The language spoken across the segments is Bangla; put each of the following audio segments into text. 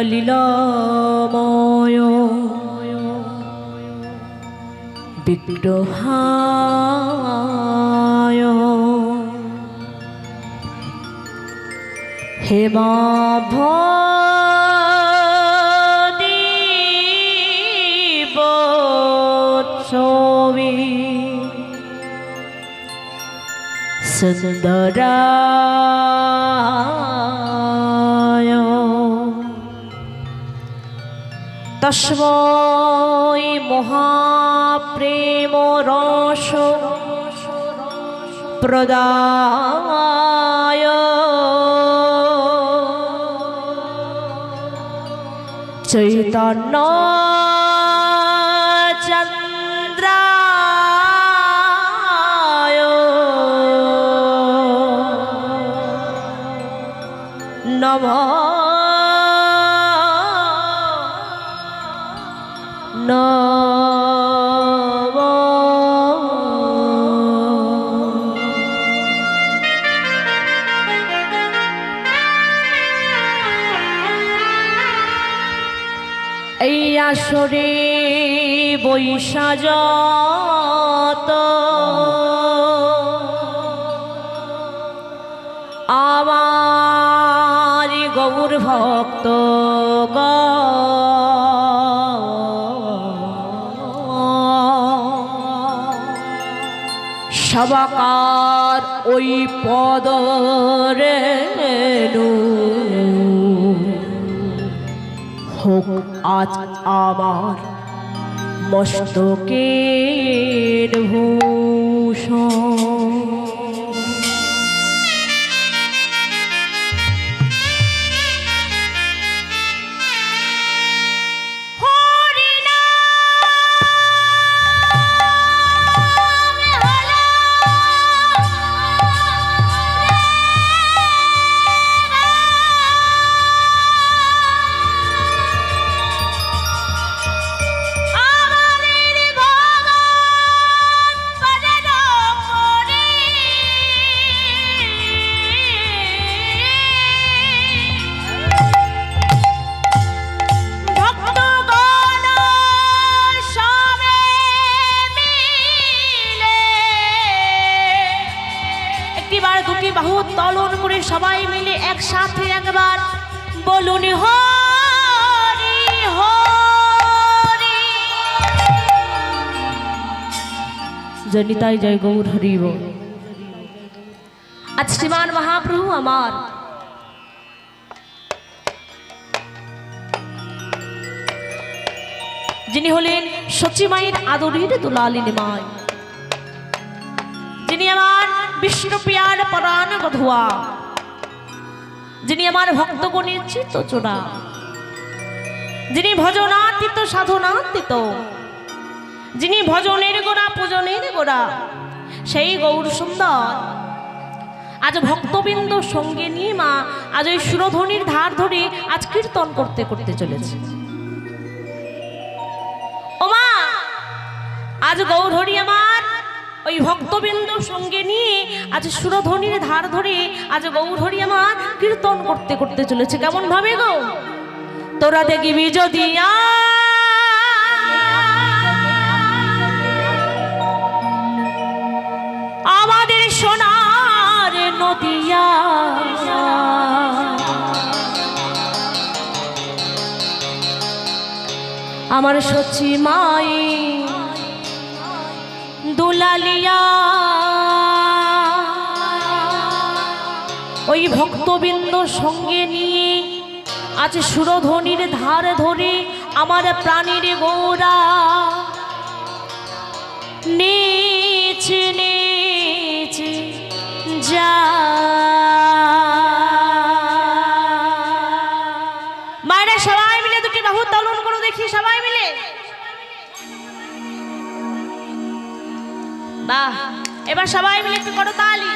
লীলাময় বিগ্রহায় হেমাভদীবৎসবী সুন্দরায় তস্मै মহাপ্রেম রস প্রদায় চৈতন্য চন্দ্রায় নমঃ এই আসরে বৈশাখত আমার গৌর ভক্ত সবাকার ওই পদরেণু হোক আজ আমার মস্তকের ভূষণ। বাহু তলন করে সবাই মিলে একসাথে একবার বলুন হরি হরি। জনিতাই জয় গৌর হরি বল। আজ শ্রীমান মহাপ্রভু আমার যিনি হলেন সচিমায়ের আদরের দুলালিনী মায়, যিনি আমার বিষ্ণুপ্রিয়ার পরাণ বধুয়া, যিনি আমার ভক্তগণের চিত্তচূড়া, যিনি ভজনাতীত সাধনাতীত, যিনি ভজনের গোড়া পূজনের গোড়া, সেই গৌর সুন্দর আজ ভক্তবৃন্দ সঙ্গে নিয়ে মা আজ ওই সুরধ্বনির ধার ধরে আজ কীর্তন করতে করতে চলেছে। ও মা, আজ গৌর হরি আমার ওই ভক্তবৃন্দ সঙ্গে নিয়ে আজ সুরধ্বনির ধার ধরে আজ গৌর হরি আমার কীর্তন করতে করতে চলেছে। কেমন ভাবে গো? তোরা দেখবি যদি আমাদের সোনার নদিয়া আমার সচি মাই দুলালিয়া ওই ভক্তবৃন্দ সঙ্গে নিয়ে আজ সুরধ্বনির ধার ধরে আমার প্রাণীর গৌরা নেচে নেচে যা। মায়েরা সবাই মিলে দুটি বাহু তলন করো দেখি, সবাই মিলে। বাহ, এবার সবাই মিলে একটু করো তালি।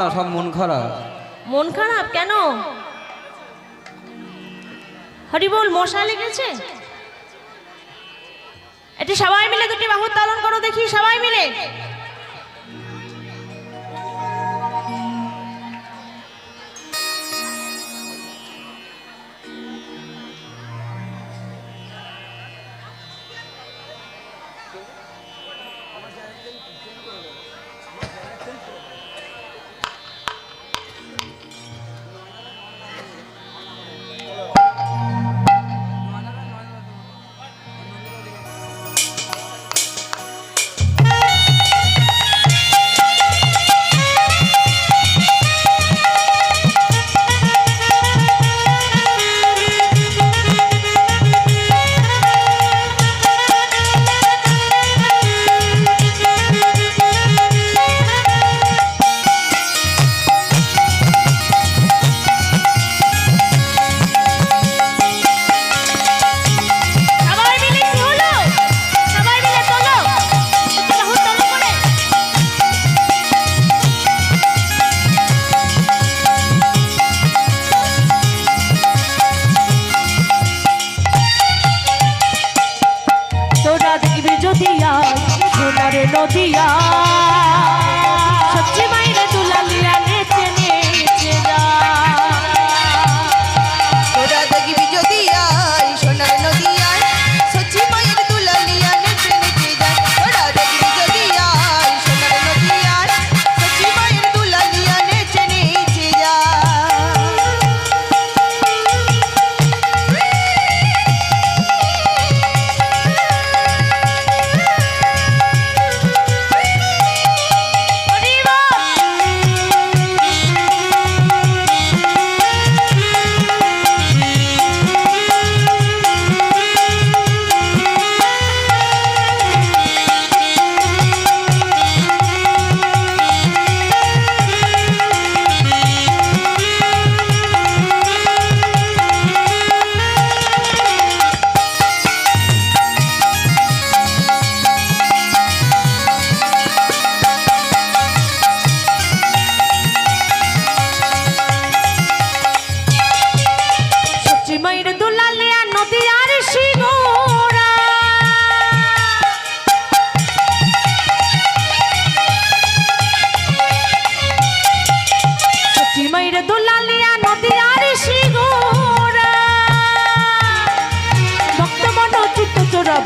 না সব মন খারাপ। মন খারাপ কেন? হরি বল, মশা লেগেছে? এটি সবাই মিলে দুটি বাহু তালন করো দেখি, সবাই মিলে। নদিয়া সচ্চি মাইরে দুলালিয়া নেচে নেচে যা, তোরা দেখবি যদি আয় সোনার নদিয়ায় সচ্চি মায়ের দুলালিয়া নেচে নেচে যায়। তোরা দেখবি যদি আয় সোনার নদিয়ায় সচ্চি মায়ের দুলালিয়া নেচে নেচে যায়।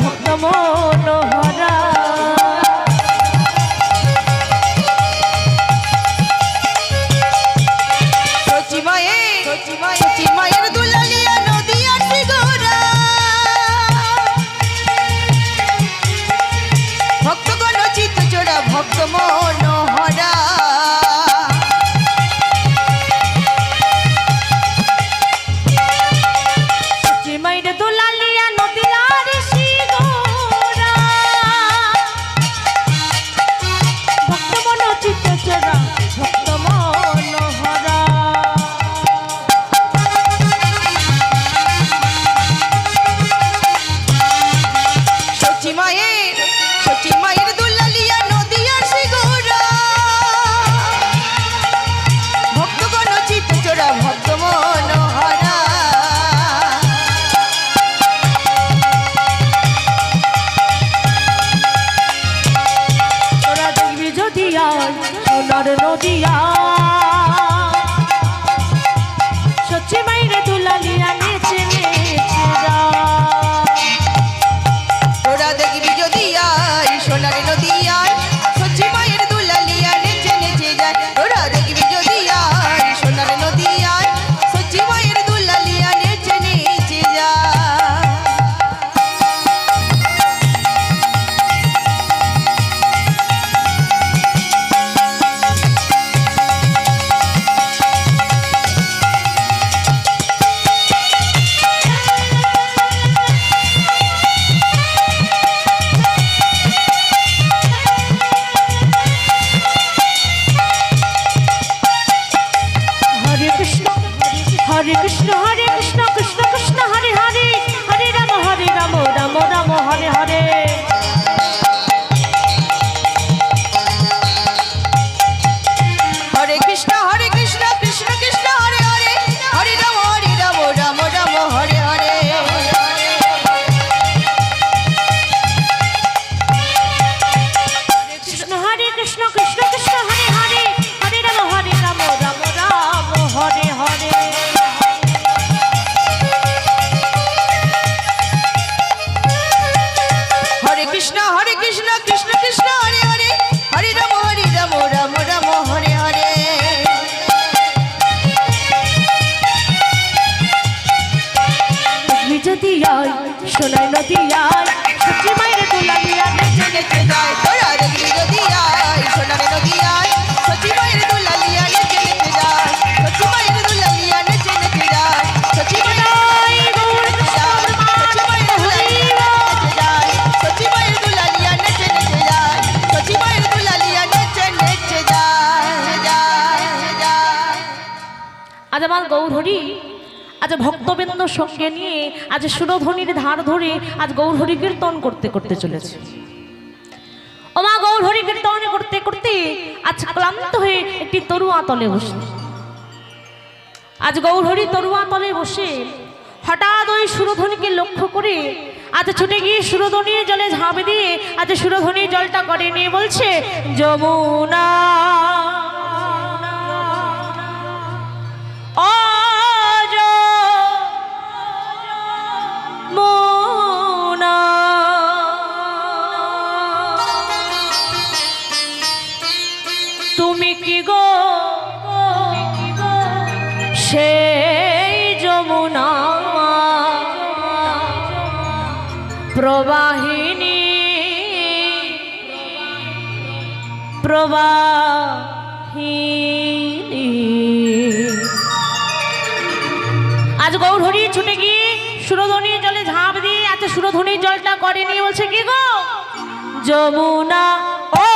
ভক্ত মনোহরা সচ্চি মায়ের দুলালিয়া নদিয়ার সিগোরা ভক্তগণ চিত্ত চোরা ভক্ত মনোহরা সচ্চি মাইরে দুলালিয়া নদিয়ার সিগোরা ভক্ত মনো চিত্ত চোরা ভক্ত মনোহরা। সচ্চি মায়ের দুলালিয়া নদিয়ার সিগোরা ভক্তগণ চিত্ত চোরা ভক্ত মনোহরা তোরা দেখবি যদি আয় সোনার নদিয়া সচ্চি মাইরে দুলালিয়া নেচে নেচে যা। তোরা দেখবি যদি আয় সোনার নদিয়ায় সচ্চি মায়ের দুলালিয়া নেচে নেচে যায়। তোরা দেখবি যদি আয় সোনার নদিয়ায় সচ্চি মায়ের দুলালিয়া নেচে নেচে যায়। হরে কৃষ্ণ হরে কৃষ্ণ কৃষ্ণ কৃষ্ণ হরে হরে, হরে রাম রাম রাম হরে হরে। হরে কৃষ্ণ সোনার নদিয়ায় সচি মায়ের দুলালিয়া নেচে নেচে যায়। তোরা দেখবি যদি আয় সোনার নদিয়ায় সচি মায়ের দুলালিয়া নেচে নেচে যায়। সচি মায়ের দুলালিয়া নেচে নেচে যায়। সচি মায়ের সচি মায়ের দুলালিয়া নেচে নেচে যায়। সচি মায়ের দুলালিয়া নেচে নেচে যায়। আজ আমার গৌরহরি আজ ভক্তবৃন্দ সঙ্গে নিয়ে আজ সুরধ্বনির ধার ধরে আজ গৌরহরি কীর্তন করতে করতে চলেছে। ও মা, গৌরহরি কীর্তন করতে করতে আজ ক্লান্ত হয়ে একটি তরুয়া তলে বসে, আজ গৌরহরি তরুয়া তলে বসে হঠাৎ ওই সুরধ্বনিকে লক্ষ্য করে আজ ছুটে গিয়ে সুরধ্বনির জলে ঝাঁপ দিয়ে আজ সুরধ্বনির জলটা করে নিয়ে বলছে, যমুনা ও যমুনা, তুমি কি গো সেই যমুনা প্রবাহিনী প্রবাহিনী। আজ গৌরহরি ছুটে গিয়ে সুরধ্বনির জলে ঝাঁপ দিয়ে আজ সুরধ্বনির জলটা করে নিয়ে বলছে, কি গো যমুনা ও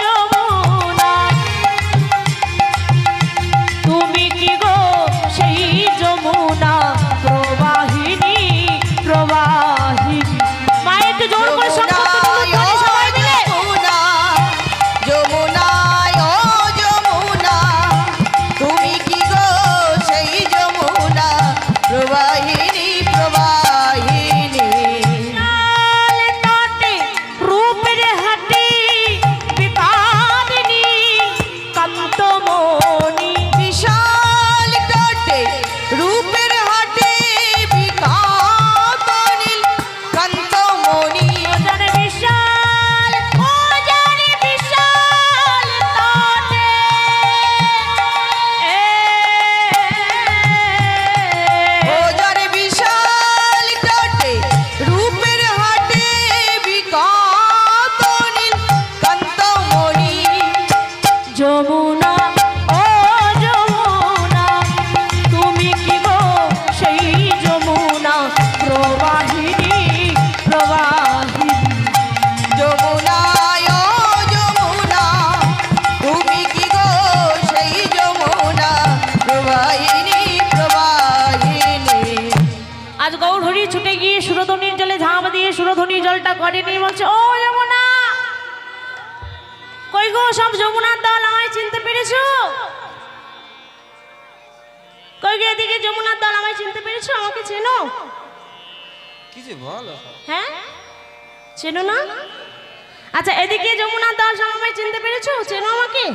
যমুনা, তুমি কি গো সেই যমুনা প্রবাহিনী প্রবাহিনী। মায়ের একটু জোর করে শব্দ তুলে সবাই মিলে, যমুনায় ও যমুনা, তুমি কি গো সেই যমুনা প্রবাহিনী প্রবাহিনী। লাল তটে রূপের হাটি বিকারিণী কান্তমণি, বিশাল তটে রূপের হাটে বিকারিণী কান্তমণি। জানে বিশাল ও জানে বিশাল তটে ও যারে বিশাল তটে রূপের হাটে বিকারিণী কান্তমণি। যমুনা ও যমুনা, তুমি কি গো সেই যমুনা প্রবাহিনী প্রবাহিনী। যমুনায় ও যমুনা, তুমি কি গো সেই যমুনা প্রবাহিনী প্রবাহিনী। আজ গৌরহরি ছুটে গিয়ে সুরধ্বনির জলে ঝাঁপ দিয়ে সুরধ্বনির জলটা করে নিয়ে বলছে, ও যমুনা, কই গো সব যমুনার দল, আমায় চিনতে পেরেছো? কই গো এদিকে যমুনার দল, আমায় চিনতে পেরেছো? আমাকে চেনো? কিছু বলো। হ্যাঁ, চেনো না? আচ্ছা, এদিকে যমুনার দল সব আমায় চিনতে পেরেছো? চেনো আমাকে?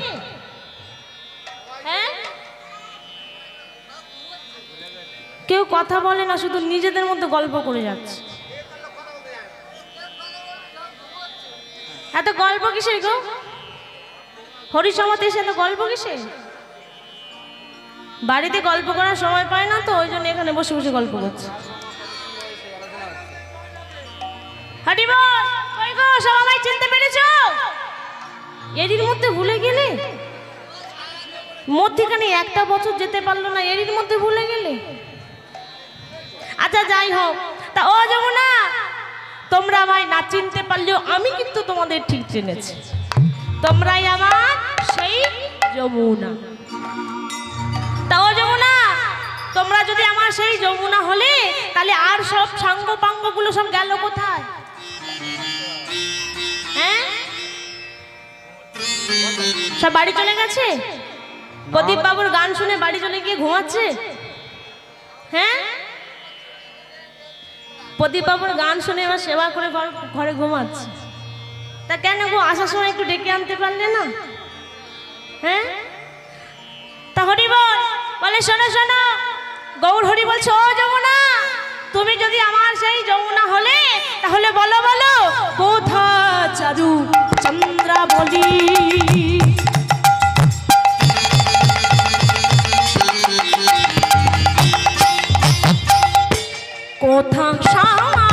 হ্যাঁ, কেউ কথা বলে না, শুধু নিজেদের মধ্যে গল্প করে যাচ্ছে। এত গল্প কিসের গো? হরিসমাতে এসে এত গল্প কিসের? বাড়িতে গল্প করার সময় পায় না তো, ওই জন্য এখানে বসে বসে গল্প করছে। হাঁটি বল, কই গো সব আমায় চিনতে পেরেছো? এরই মধ্যে ভুলে গেলে? মধ্যখানে একটা বছর যেতে পারলো না, এরই মধ্যে ভুলে গেলে? আচ্ছা যাই হোক, তা ও যমুনা, তোমরা আমায় না চিনতে পারলেও আমি কিন্তু তোমাদের ঠিক চিনেছি। তোমরাই আমার সেই যমুনা। তা ও যমুনা, তোমরা যদি আমার সেই যমুনা হলে তাহলে আর সব সাঙ্গ পাঙ্গগুলো সব গেল কোথায়? হ্যাঁ, সব বাড়ি চলে গেছে? প্রদীপ বাবুর গান শুনে বাড়ি চলে গিয়ে ঘুমাচ্ছে? হ্যাঁ, প্রদীপ বাবুর গান শুনে এবার সেবা করে ঘরে ঘুমাচ্ছে। তা কেন গো, আসার সময় একটু ডেকে আনতে পারলে না? হ্যাঁ, তা হরি বলে, শোনো শোনো, গৌরহরি বলছে, ও যমুনা, তুমি যদি আমার সেই যমুনা হলে তাহলে বলো বলো কোথা চারু চন্দ্রাবলী, কোথা শ্যামা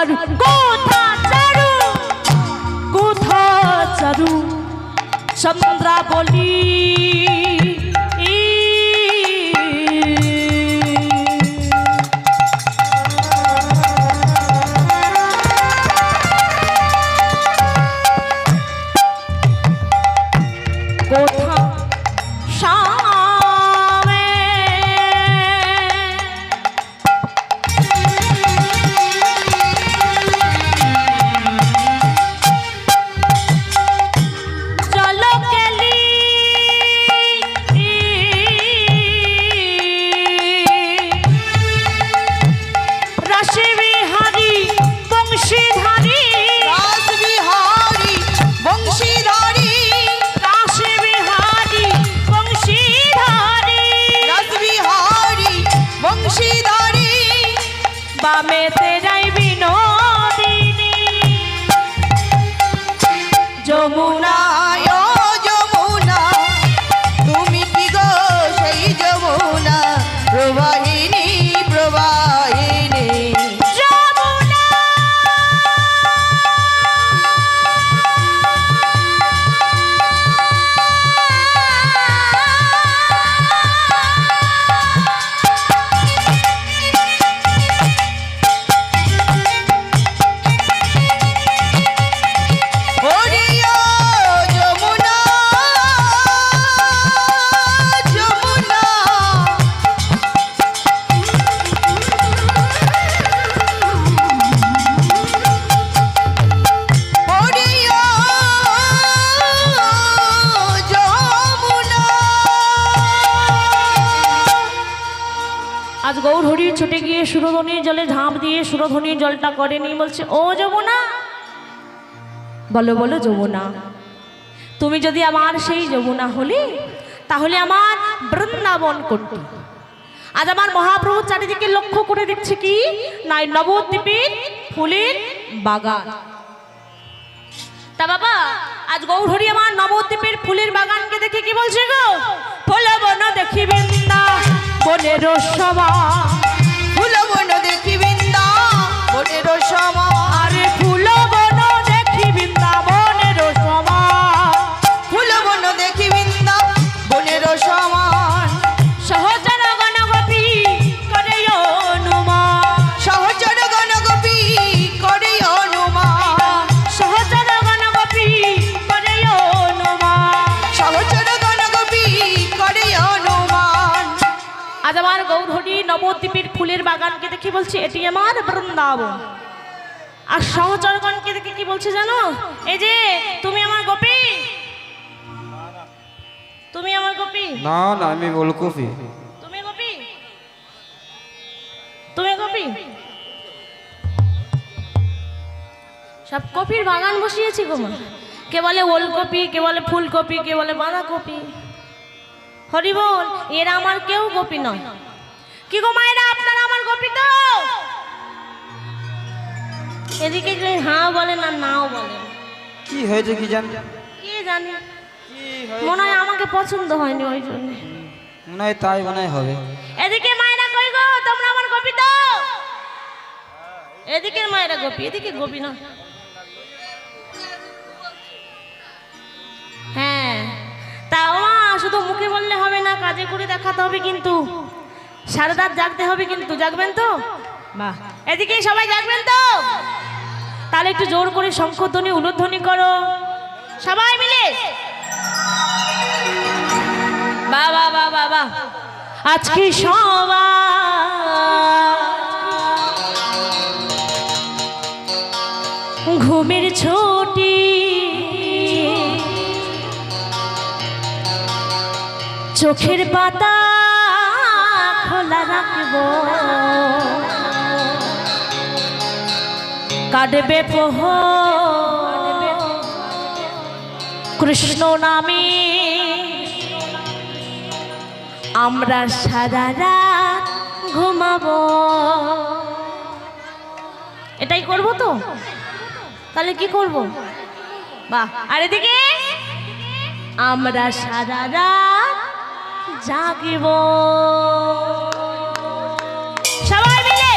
চারু কোথা চারু কোথা চারু চন্দ্রাবলী কোথা শামে চলো কেলি রাশি বিহারী বংশীধারী রাসবিহারী বংশীধারী রাশি বিহারী বংশীধারী রাসবিহারী বংশীধারী বামেতে যাই বিনোদিনী যমুনা ও যমুনা তুমি কি গো সেই যমুনা প্রবাহিনী প্রবাহিনী যমুনা ওরে ও যমুনা যমুনা ওরে ও যমুনা আজ গৌর হরি ছুটে গিয়ে সুরধনির জলে ঝাঁপ দিয়ে সুরধনির জলটা করেনি বলছে ও যমুনা বলো বলো যমুনা তুমি যদি আমার সেই যমুনা হলে তাহলে আমার বৃন্দাবন করতে আজ আমার মহাপ্রভু চারিদিকে লক্ষ্য করে দেখছে কি নাই নবদ্বীপের ফুলের বাগান তা বাবা আজ গৌরহরি আমার নবদ্বীপের ফুলের বাগানকে দেখে কি বলছে গো ফুল বন দেখি বৃন্দা বনের সভা ফুল বন দেখি বৃন্দা বনের সমা আরে ফুল বন দেখি বৃন্দা বনের সভা ফুল বন দেখি বৃন্দা বনের সমান সহচর গণ গোপী করে অনুমান সহচর গণ গোপী করে অনুমান সহচর গণ গোপী করে অনুমান সহচর গণ গোপী করে অনুমান আজ আমার গৌরহরি নবদ্বীপের ফুলের বাগানকে দেখে বলছে এটি আমার বৃন্দাবন আর সহচরগণকে দেখে কি বলছে জানো এই যে তুমি আমার গোপী তুমি আমার গোপী না না আমি ওলকপি তুমি গোপী তুমি গোপী সব কপির বাগান বসিয়েছি গো মা কে বলে ওলকপি কে বলে ফুলকপি কে বলে বাঁধাকপি হরি বল এরা আমার কেউ গোপী নয় কি গো মায়েরা আপনারা আমার গোপী তো এদিকে কেউ হ্যাঁ বলে না নাও বলে কি হয়েছে কি জান কি জানি কি হয়েছে? মনে হয় আমাকে পছন্দ হয়নি ওই জন্য মনে হয় তাই মনে হয় হবে এদিকে মায়েরা কই গো তোমরা আমার গোপী তো এদিকের মায়েরা গোপী এদিকে গোপী না হ্যাঁ তা মা শুধু মুখে বললে হবে না কাজে করে দেখাতে হবে কিন্তু সারা রাত জাগতে হবে কিন্তু জাগবেন তো বাহ এদিকে সবাই জাগবেন তো তাহলে একটু জোর করে শঙ্খধ্বনি উলুধ্বনি করো সবাই মিলে বাহ বাহ বাহ বাহ বাহ আজকে সবাই ঘুমের ছুটি চোখের পাতা খোলা রাখবো কাটবে পোহ কৃষ্ণ নামে আমরা সারা রাত ঘুমাবো এটাই করব তো তাহলে কি করব বাহ আর এদিকে আমরা সারা রাত জাগিব সবাই মিলে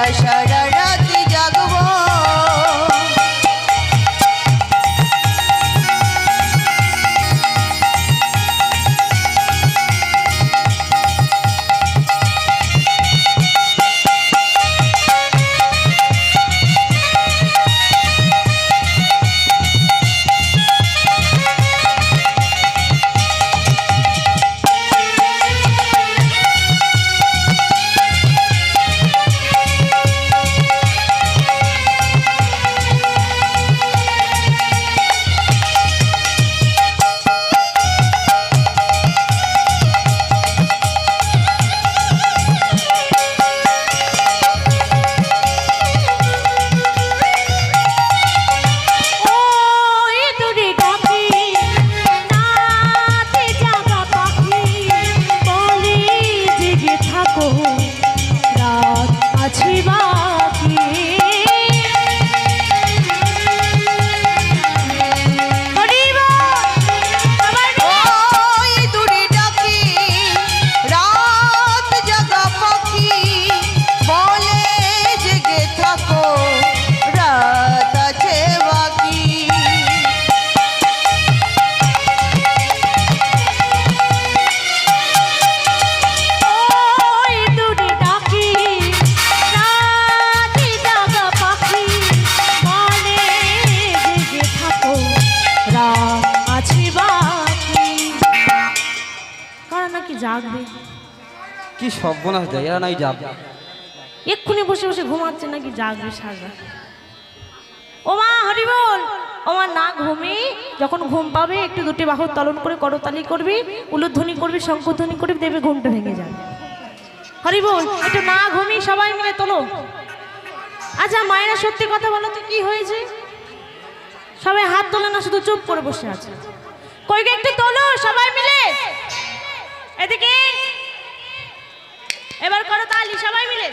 আমরা সারা রাতি জাগবো। জাগবে কি সর্বনাশ দেয় এরা নাই যাবে। এক্ষুনি বসে বসে ঘুমাচ্ছে নাকি জাগবে সারা। ও মা হরি বল, ও মা না ঘুমে যখন ঘুম পাবে একটু দুটি বাহু তলন করে করতালি করবি, উলুধ্বনি করবি, শঙ্খধ্বনি করবি, দেবে ঘুমটা ভেঙে যাবে। হরি বল, একটু না ঘুমি সবাই মিলে তোলো। আচ্ছা মায়েরা সত্যি কথা বলো তো কি হয়েছে? সবাই হাত তোলে না, শুধু চুপ করে বসে আছে। কই গে একটু তোলো সবাই মিলে, এদিকে এবার করো তালি সবাই মিলে।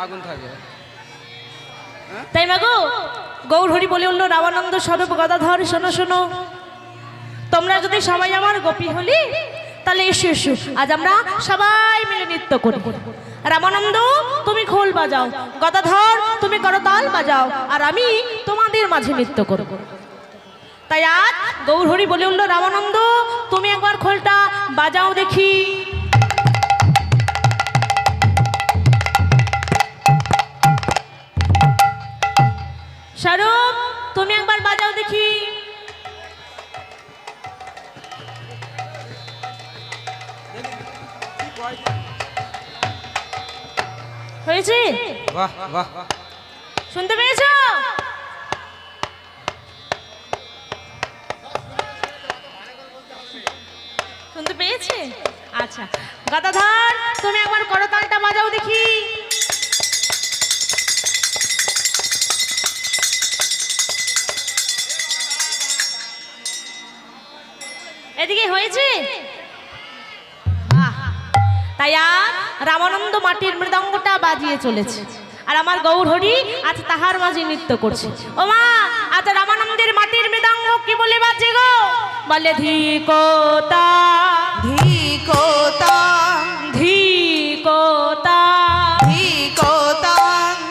আগুন থাকে তাই মাগো গৌর হরি বলে উঠল রামানন্দ স্বরূপ গদাধর, শোনো শোনো, তোমরা যদি সবাই আমার গোপী হলি তাহলে এসো এসো, আজ আমরা সবাই মিলে নৃত্য করি। রামানন্দ তুমি খোল বাজাও, গদাধর তুমি করতাল বাজাও, আর আমি তোমাদের মাঝে নৃত্য করব। তাই আজ গৌরহরি বলে উঠল, রামানন্দ তুমি একবার খোলটা বাজাও দেখি। স্বরূপ তুমি একবার বাজাও দেখি। হয়েছে? বাহ বাহ, শুনতে পেয়েছ? শুনতে পেয়েছে? আচ্ছা, গদাধর তুমি একবার করতালটা বাজাও দেখি। এদিকে হয়েছে? তাই আর রামানন্দ মাটির মৃদঙ্গটা বাজিয়ে চলেছে, আর আমার গৌরহরি আজ তাহার মাঝে নৃত্য করছে। ও মা, আজ রামানন্দের মাটির মৃদঙ্গ কি বলে বাজে গো? বলে ধিকোতা ধিকোতা ধিকোতা ধিকোতা,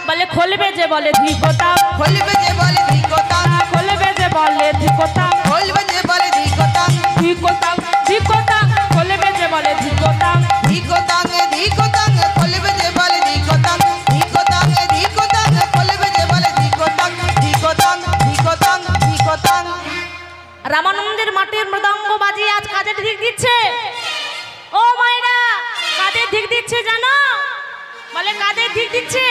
বলে খোলবে যে বলে ধিকোতা, খোলবে যে বলে ধিকোতা, খোলবে যে বলে ধিকোতা, খোলবে যে বলে ধিকোতা, ধিকোতা ধিকোতা, খোলবে যে বলে ধিকোতা, ধিকোতাং ধিকোতাং, খোলবে যে বলে ধিকোতাং, ধিকোতাং ধিকোতাং, খোলবে যে বলে ধিকোতাং, ধিকোতাং ধিকোতাং ধিকোতাং। রামানন্দের মাটির মৃদঙ্গ বাজিয়ে আজ কাজের দিক দিচ্ছে। ও মায়েরা, কাদের দিক দিচ্ছে জানো? বলে কাদের দিক দিচ্ছে?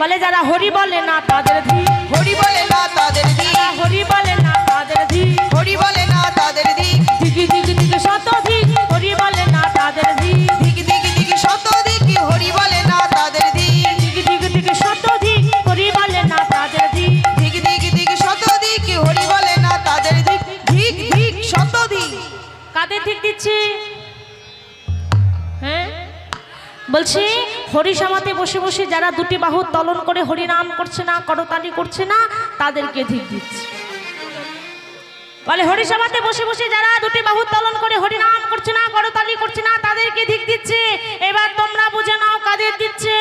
বলে যারা হরি বলে না তাদের ধি, হরি বলে না তাদের দিক, হরি বলে না তাদের ধি, হরি বলে না তাদের দিক, দিকে দিকে দিকে শত দিক, হরি বলে না তাদের ধি, দিক দিক দিক শত দিক, হরি বলে না তাদের দিক, দিকে দিকে দিকে শত দিক, হরি বলে না তাদের ধি, দিক দিক দিক শত দিক, হরি বলে না তাদের দিক, দিক দিক শত দিক। কাদের দিক দিচ্ছে? হ্যাঁ বলছি, হরি সমাতে বসে বসে যারা দুটি বাহু তলন করে হরি নাম করছে না, করতালি করছে না, তাদেরকে দিক দিচ্ছে। বলে হরি সমাতে বসে বসে যারা দুটি বাহু তলন করে হরি নাম করছে না, করতালি করছে না, তাদেরকে দিক দিচ্ছে। এবার তোমরা বুঝে নাও কাদের দিচ্ছে।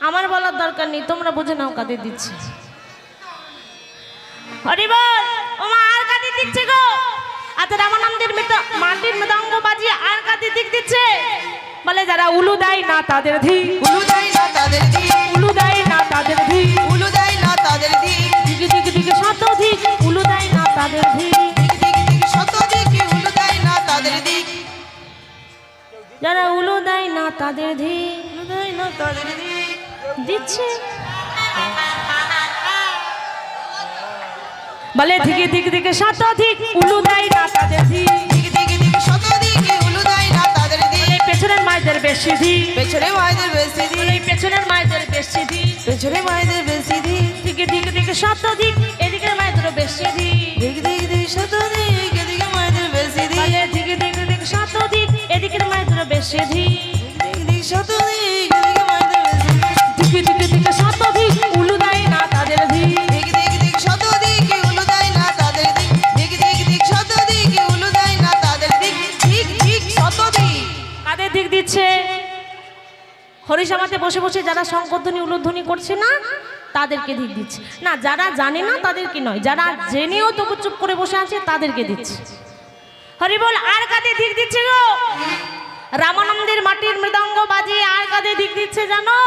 আমার বলার দরকার নেই, তোমরা বুঝে নাও কাদের দিচ্ছে। হরি বল। ও মা, আর কাদের দিচ্ছে গো? আচ্ছা, রামানন্দের মাটির মৃদঙ্গ বাজিয়ে আর কাদের দিক দিচ্ছে? বলে যারা উলু দেয় না তাদের ধি, উলু দেয় না তাদের দিক, উলু দেয় না তাদের ধি, উলু দেয় না তাদের দিক, দিকে দিকে দিকে শত দিক, উলু দেয় না তাদের ধি, দিক দিক দিক শত দিক, উলু দেয় না তাদের দিক, যারা উলু দেয় না তাদের ধি উলু দেয় না তাদের দিক। দিচ্ছে। বলে দিকে দিকে দিকে শত দিক, উলু দেয় না তাদের ধি, দিক দিক দিক শত দিক, উলু দেয় না তাদের দিক, পেছনের মায়েদের বেশি ধি, পেছনে মায়েদের বেশি দিক, পেছনের মায়েদের বেশি ধি, পেছনে মায়েদের বেশি দিক, দিকে দিকে দিকে শত দিক, এদিকে মায়েদের বেশি ধি, দিক দিক দিক শত দিক, এদিকে মায়েদের বেশি দিক, বলে দিকে দিকে দিকে শত দিক, এদিকে মায়েদের বেশি ধি, দিক দিক শত দিক, এদিকে মায়েদের বেশি দিক, দিকে দিকে দিকে শত দিক, উলু দেয় না তাদের ধি, দিক দিক দিক শত দিক, উলু দেয় না তাদের দিক, দিক দিক দিক শত দিক, উলু দেয় না তাদের দিক, দিক দিক শত দিক। কাদের দিক দিচ্ছে? হরিসভাতে বসে বসে যারা শঙ্করধ্বনি উলুধ্বনি করছে না, তাদেরকে দিক দিচ্ছে না। যারা জানে না তাদেরকে নয়, যারা জেনেও তবু চুপ করে বসে আছে তাদেরকে দিচ্ছে। হরি বল। আর কাদের দিক দিচ্ছে গো? রামানন্দের মাটির মৃদঙ্গ বাজিয়ে আর কাদের দিক দিচ্ছে জানো?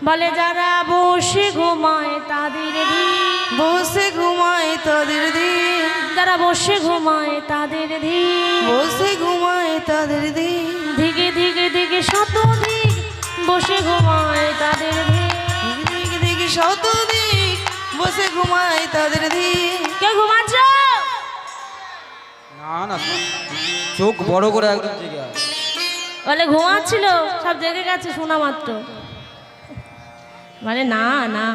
বলে যারা বসে ঘুমায় তাদের দিক, বসে ঘুমায় তাদের দিক, যারা বসে ঘুমায় তাদের দিক, বসে ঘুমায় তাদের দিক, দিকে দিকে দিকে শত দিক, বসে ঘুমায় তাদের দিক। দিক দিক দিক শত দিক, বসে ঘুমায় তাদের দিক। কে ঘুমাচ্ছ? না না, চোখ বড় করে একদম জেগে আছে। বলে ঘুমাচ্ছিল, সব জেগে গেছে শোনা মাত্র। মানে না না,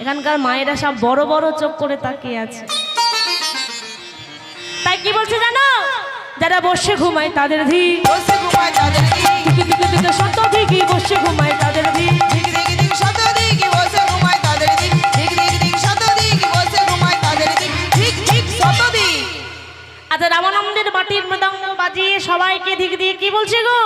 এখানকার মায়েরা সব বড় বড় চোখ করে তাকিয়ে আছে। তাই কি বলছে জানো? যারা বসে ঘুমায় তাদের দিক, বসে ঘুমায় তাদের দিক, দিকে দিকে দিকে শত দিকই বসে ঘুমায় তাদের দিক, দিক দিক দিক শত দিক, বসে ঘুমায় তাদের দিক, দিক দিক দিক শত দিক, বসে ঘুমায় তাদের দিক, দিক দিক শত দিক। আচ্ছা, রামানন্দের মাটির মৃদঙ্গ বাজিয়ে সবাইকে দিক দিয়ে কি বলছে গো?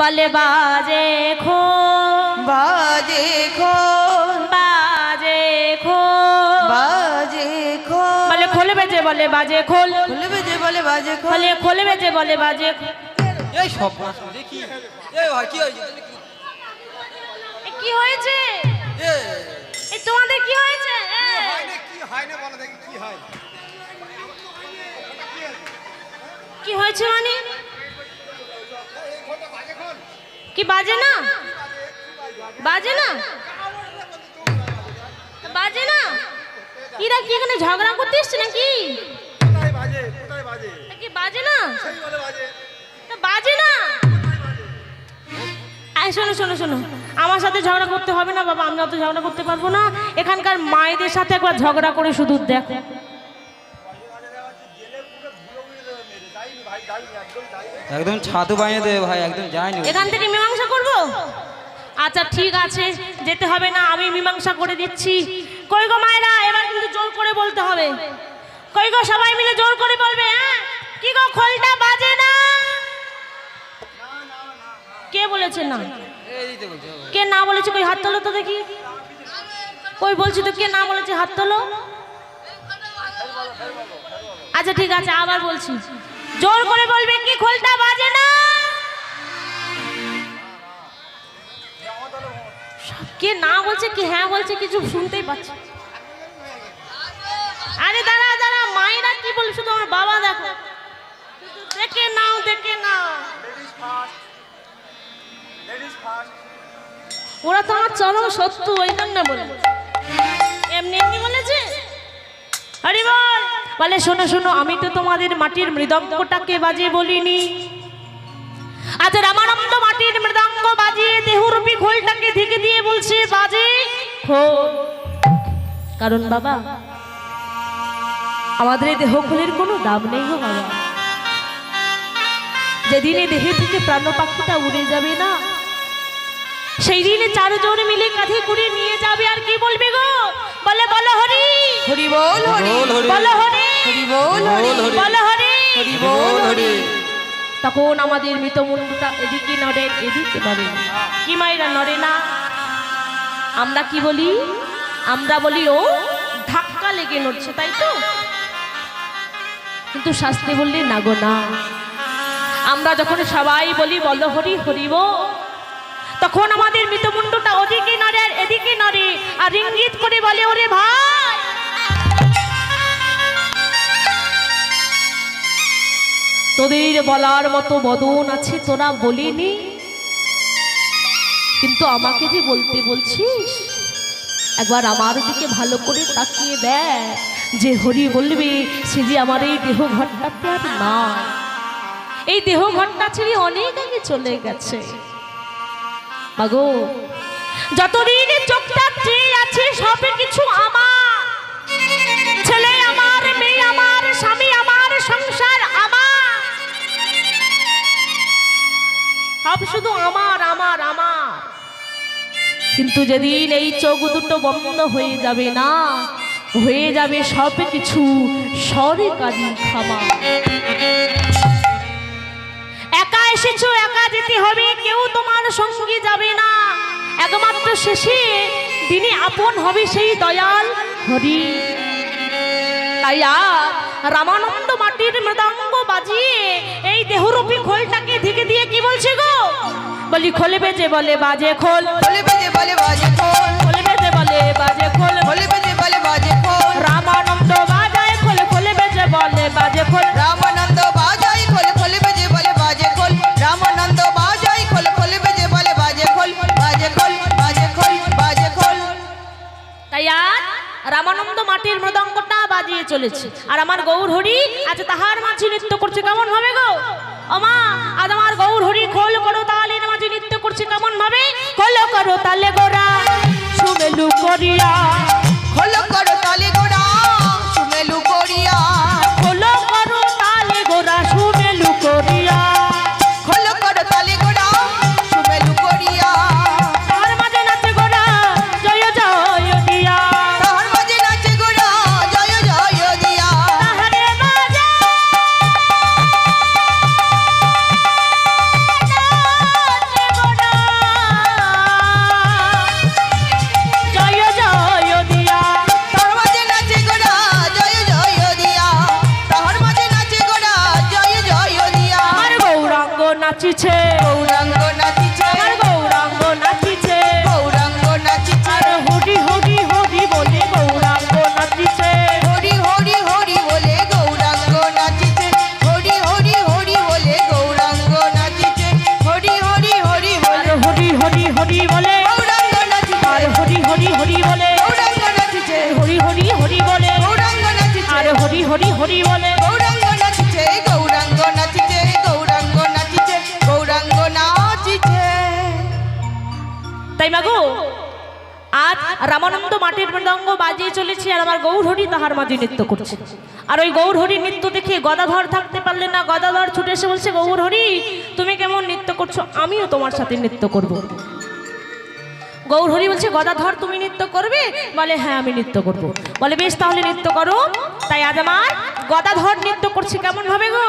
বলে বাজে খোল বাজে খোল বাজে খোল বাজে খোল বলে খোল বেজে বলে বাজে খোল খোল বেজে বলে বাজে খোল বলে খোল বেজে বলে বাজে খোল। এই সব দেখি এই ভাই কি হয়েছে এ কি হয়েছে এ এই তোমাদের কি হয়েছে কি হয়েছে মানে কি বাজে না বাজে না বাজে না এরা কি এখানে ঝগড়া করতে এসছে নাকি তা কি বাজে না তা বাজে না এই শোনো শোনো শোনো আমার সাথে ঝগড়া করতে হবে না বাবা, আমরা তো ঝগড়া করতে পারবো না। এখানকার মায়েদের সাথে একবার ঝগড়া করে শুধু দেখো। একদম ছাতু বানিয়ে দেবে ভাই, একদম যায়নি। এখান থেকে মীমাংসা করব? আচ্ছা ঠিক আছে, যেতে হবে না, আমি মীমাংসা করে দিচ্ছি। কই গো মায়েরা, এবার কিন্তু জোর করে বলতে হবে। কই গো সবাই মিলে জোর করে বলবে। হ্যাঁ কি গো খোলটা বাজে না? কে বলেছে না? কে না বলেছে? কই হাত তোলো তো দেখি। কই বলছি তো কে না বলেছে, হাত তোলো। আচ্ছা ঠিক আছে, আবার বলছি, জোর করে বলবে কি খোলটা বাজে না? কে না বলছে কি হ্যাঁ বলছে কিছু শুনতেই পাচ্ছি। আরে দাঁড়া দাঁড়া, মায়েরা কি বলে শুধু আমার বাবা দেখো। দেখে নাও দেখে নাও, ওরা তো আমার চরম শত্রু, ওই জন্য বলে এমনি এমনি বলেছে। আরে বল বলে শোনো শোনো, আমি তো তোমাদের মাটির মৃদঙ্গটাকে বাজিয়ে বলিনি। আজ রামানন্দ মাটির মৃদঙ্গ বাজিয়ে দেহরূপী খোলটাকে ঢেকে দিয়ে বলছে বাজে খোল। কারণ বাবা আমাদের এই দেহ খোলের কোনো দাম নেই গো বাবা। যেদিন এই দেহে থেকে প্রাণ পাখিটা উড়ে যাবে না, সেই দিনে চারজন মিলে কাঁধে করে নিয়ে যাবে। আর কি বলবে গো? বলে বলো হরি হরি বল হরি বলো হরি হরি বল হরি বলো হরি হরি বল হরি। তখন আমাদের মৃতমুণ্ডটা এদিকে নড়ে এদিকে নড়ে। কি মায়েরা নড়ে না? আমরা কি বলি? আমরা বলি ও ধাক্কা লেগে নড়ছে, তাই তো। কিন্তু শাস্ত্রে বললে না গো না। আমরা যখন সবাই বলি বলো হরি হরিব, তখন আমাদের মৃতমুণ্ডটা ওদিকে নড়ে আর এদিকে নড়ে, আর ইঙ্গিত করে বলে ওরে ভাই তোদের বলার মতো বদন আছে, তোরা বলিনি, কিন্তু আমাকে যে বলতে বলছিস, একবার আমার দিকে ভালো করে তাকিয়ে দেখ। যে হরি বলবে সে যে আমার এই দেহ ঘরটাতে আর না, এই দেহ ঘরটা ছেড়ে অনেক আগে চলে গেছে। মাগো যতদিন চোখটা চেয়ে আছে সব কিছু আমার, ছেলে আমার, মেয়ে আমার, স্বামী আমার, সংসার আমার, সব শুধু আমার আমার আমার। কিন্তু যেদিন এই চোখ দুটো বন্ধ হয়ে যাবে না, হয়ে যাবে সব কিছু সরকারি খাবার। একা এসেছো, একা যেতে হবে, কেউ তোমার সঙ্গে যাবে না। একমাত্র শেষে দিনে আপন হবে সেই দয়াল হরি। তাই আর রামানন্দ মাটির মৃদঙ্গ বাজিয়ে এই দেহরূপী খোলটাকে ঢেকে দিয়ে কি বলছে গো? বলি খোল বেজে বলে বাজে খোল, খোল বেজে বলে বাজে খোল, খোল বেজে বলে বাজে খোল, খোল বেজে বলে বাজে খোল। রামানন্দ বাজায় খোল, খোল বেজে বলে বাজে খোল। রামানন্দ বাজাই খোল, খোল বেজে বলে বাজে খোল। রামানন্দ বাজাই খোল, খোল বেজে বলে বাজে খোল, বাজে খোল, বাজে খোল, বাজে খোল। তাই আর রামানন্দ মাটির মৃদঙ্গটা বাজিয়ে চলেছে, আর আমার গৌর হরি আজ তাহার মাঝে নৃত্য করছে। কেমন ভাবে গো? ওমা আজ আমার গৌর হরি খোল করো তালের মাঝে নৃত্য করছে। কেমন ভাবে? খোল করো তালে গোরা সুমেলু করিয়া, খোল করো তালে গোড়া সুমেলু করিয়া, খোল করো তালে গোরা সুমেলু করিয়া, খোল করো তালে গোড়া সুমেলু করিয়া। তার মাঝে নাচে গোরা জয় জয় দিয়া, তাহার মাঝে নাচে গোড়া জয় জয় দিয়া। তাহারে বাজে নাচে তাই মাগো আজ রামানন্দ মাটির মৃদঙ্গ বাজিয়ে চলেছে আর আমার গৌরহরি তাহার মাঝে নৃত্য করছে। আর ওই গৌরহরির নৃত্য দেখে গদাধর থাকতে পারলেন না। গদাধর ছুটে এসে বলছে, গৌরহরি তুমি কেমন নৃত্য করছো, আমিও তোমার সাথে নৃত্য করব। গৌরহরি বলছে, গদাধর তুমি নৃত্য করবে? বলে হ্যাঁ আমি নৃত্য করব। বলে বেশ তাহলে নৃত্য করো। তাই আজ আমার গদাধর নৃত্য করছে কেমন ভাবে গো?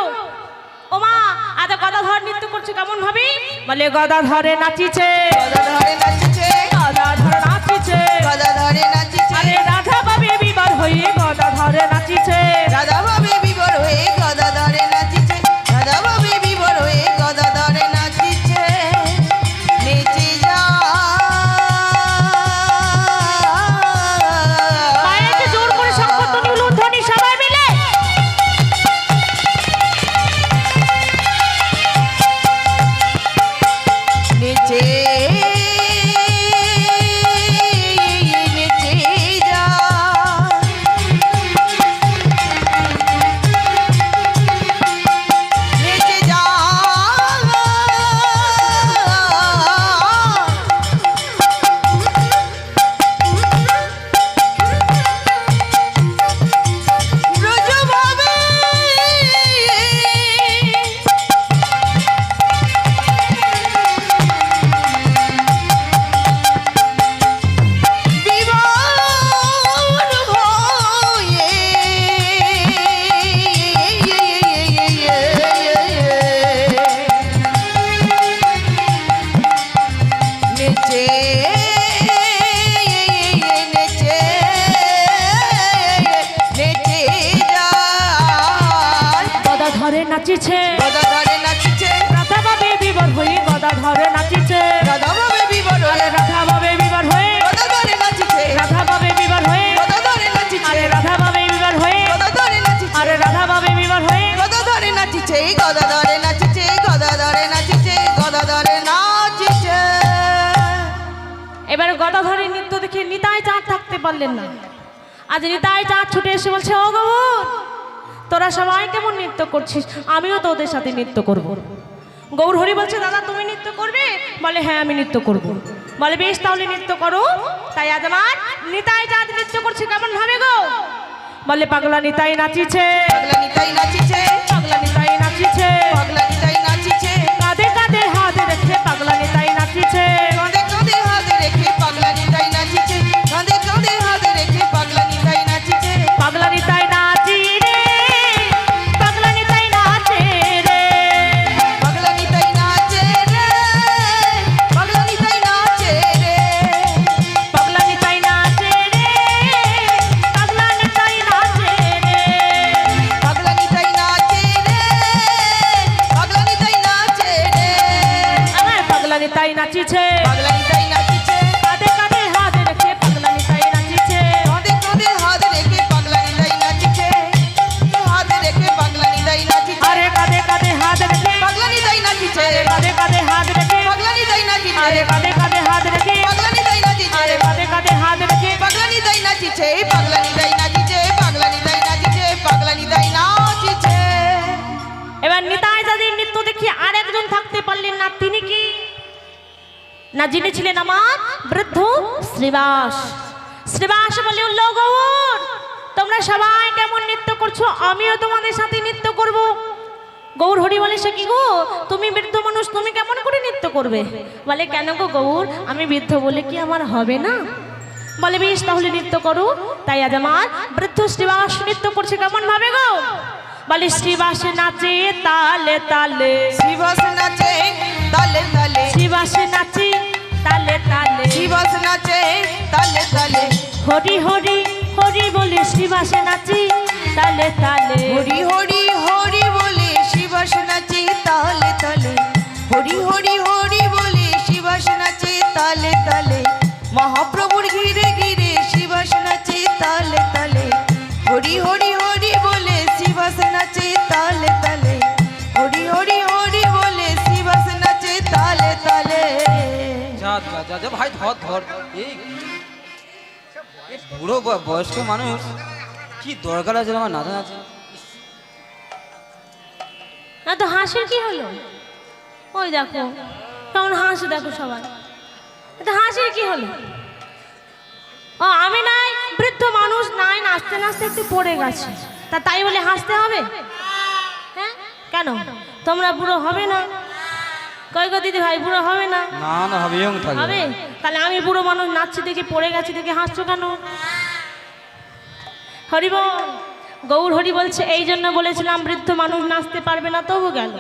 ও মা, আজ গদাধর নৃত্য করছে কেমন ভাবে? বলে গদাধরে নাচিছে, গদাধরে নাচিছে, গদাধর নাচিছে, গদাধরে নাচিছে, আরে রাধা বাবে বিবার হয়ে গদাধরে নাচিছে, রাধা ভাবে বিভোর হয়ে গদাধরে নাচিছে, রাধা ভাবে বিভোর হয়ে গদাধরে নাচিছে। নেচে যা পায়েতে জোর করে শঙ্খধ্বনি উলুধ্বনি সবাই মিলে। নেচে নেচে যা নেচে যা ব্রজভাবে বিভোর হয়ে নেচে নেচে নেচে যায়। গদাধরে নাচিছে, গদাধরে নাচিছে, রাধা বাবে বিবার হয়ে গদাধরে নাচিছে, রাধা ভাবে বিভোর আরে হয়ে রাধা বাবে বিবার হয়ে গদাধরে নাচিছে, রাধা বাবে বিবার হয়ে গদাধরে নাচিছে, আরে রাধা বাবে বিবার হয়ে গদাধরে নাচিছে, আরে রাধা বাবে বিবার হয়ে গদাধরে নাচিছে, গদাধরে নাচিছে, গদাধরে নাচিছে, গদাধরে নাচিছে। এবার গদাধরের নৃত্য দেখে নিতাই চাঁদ থাকতে পারলেন না। আজ নিতাই চাঁদ ছুটে এসে বলছে, ও গৌর তোরা সবাই কেমন নৃত্য করছিস, আমিও তো ওদের সাথে নৃত্য করব। গৌরহরি বলছে, দাদা তুমি নৃত্য করবে? বলে হ্যাঁ আমি নৃত্য করব। বলে বেশ তাহলে নৃত্য করো। তাই আজ আমার নিতাই চাঁদ নৃত্য করছে কেমন ভাবে গো? বলে পাগলা নিতাই নাচিছে, পাগলা নিতাই নাচিছে, পাগলা নিতাই নাচিছে, পাগলা নিতাই নাচিছে, কাঁধে কাঁধে হাত রেখে পাগলা নিতাই নাচিছে, কাঁধে কাঁধে হাত রেখে পাগলা নিতাই নাচিছে, কাঁধে কাঁধে হাত রেখে পাগলা নিতাই নাচিছে। পাগলা নিতাই নাচি রে, পাগলা নিতাই নাচে রে, পাগলা নিতাই নাচে রে, পাগলা নিতাই নাচে রে, পাগলা নিতাই নাচে রে, পাগলা নিতাই নাচে রে, পাগলা নিতাই নাচে রে, পাগলা নিতাই নাচে রে। আমার পাগলা নিতাই নাচিছে, পাগলা নিতাই নাচিছে, কাঁধে কাঁধে হাত রেখে পাগলা নিতাই নাচিছে, কাঁধে কাঁধে হাত রেখে পাগলা নিতাই নাচিছে, হাত রেখে পাগলা নিতাই নাচিছে, আরে কাঁধে কাঁধে হাত রেখে পাগলা নিতাই নাচিছে, কাঁধে কাঁধে হাত রেখে পাগলা নিতাই নাচিছে, আরে কাঁধে কাঁধে হাত রেখে পাগলা নিতাই নাচিছে, আরে কাঁধে কাঁধে হাত রেখে পাগলা নিতাই নাচিছে, পাগলা নিতাই নাচিছে, পাগলা নিতাই নাচিছে, পাগলা নিতাই নাচিছে। এবার নিতাই যাদের নৃত্য দেখি আর একজন থাকতে পারলেন না। তিনি কি না, যিনি ছিলেন আমার বৃদ্ধ শ্রীবাস। শ্রীবাস বলে উঠল, গৌর তোমরা সবাই কেমন নৃত্য করছো, আমিও তোমাদের সাথে নৃত্য করব। গৌরহরি বলে, সে কি গো, তুমি বৃদ্ধ মানুষ, তুমি কেমন করে নৃত্য করবে? বলে কেন গো গৌর, আমি বৃদ্ধ বলে কি আমার হবে না? বলে বেশ তাহলে নৃত্য করো। তাই আজ আমার বৃদ্ধ শ্রীবাস নৃত্য করছে কেমন ভাবে গো? বলে শ্রীবাস নাচে তালে তালে, শিবাস নাচে তালে তালে, শ্রীবাস নাচে তালে তালে, শিবাস নাচে তালে তালে, হরি হরি হরি বলে শ্রীবাস নাচে তালে তালে, হরি হরি হরি বলে শিবাস নাচে তালে তালে, হরি হরি হরি বলে শিবাস নাচে তালে তালে, মহাপ্রভুর ঘিরে ঘিরে শিবাস নাচে তালে তালে, হরি হরি হরি বলে শিবাস নাচে তালে তালে, হরি হরি হরি বলে শিবাস নাচে তালে তালে। যা যা যা যা ভাই, ধর ধর। এই বুড়ো বয়স্ক মানুষ, কি দরকার আছে আমার নাচা নাচে? না তো হাসির কি হলো? ওই দেখো কেমন হাসি, দেখো সবাই। এটা হাসির কি হলো? ও আমি নাই বৃদ্ধ মানুষ নাই, নাচতে নাচতে একটু পড়ে গেছে, তাই বলে হাসতে হবে? হ্যাঁ কেন তোমরা বুড়ো হবে না? কই গো দিদি ভাই বুড়ো হবে না? না না হবে, ইয়ং থাকবে। হবে? তাহলে আমি বুড়ো মানুষ নাচছি দেখে পড়ে গেছি দেখে হাসছো কেন? হরিবল গৌর হরি বলছে এই জন্য বলেছিলাম বৃদ্ধ মানুষ নাচতে পারবে না, তবু গেল।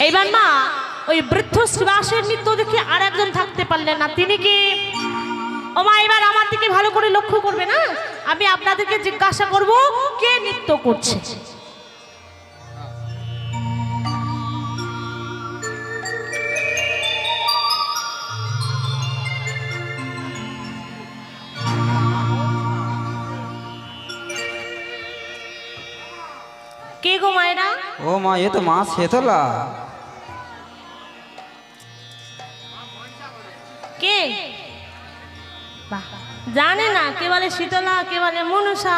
এইবার মা ওই বৃদ্ধ শ্রীবাসের নৃত্য দেখে আর একজন থাকতে পারলেন না, তিনি কি? ও মা এবার আমার দিকে ভালো করে লক্ষ্য করবে না, আমি আপনাদেরকে জিজ্ঞাসা করব কে নৃত্য করছে। কে গো মায়েরা? ও মা এ তো মা শেতলা। কে? বাহ, জানে না কে বলে শীতলা কে বলে মনুষা।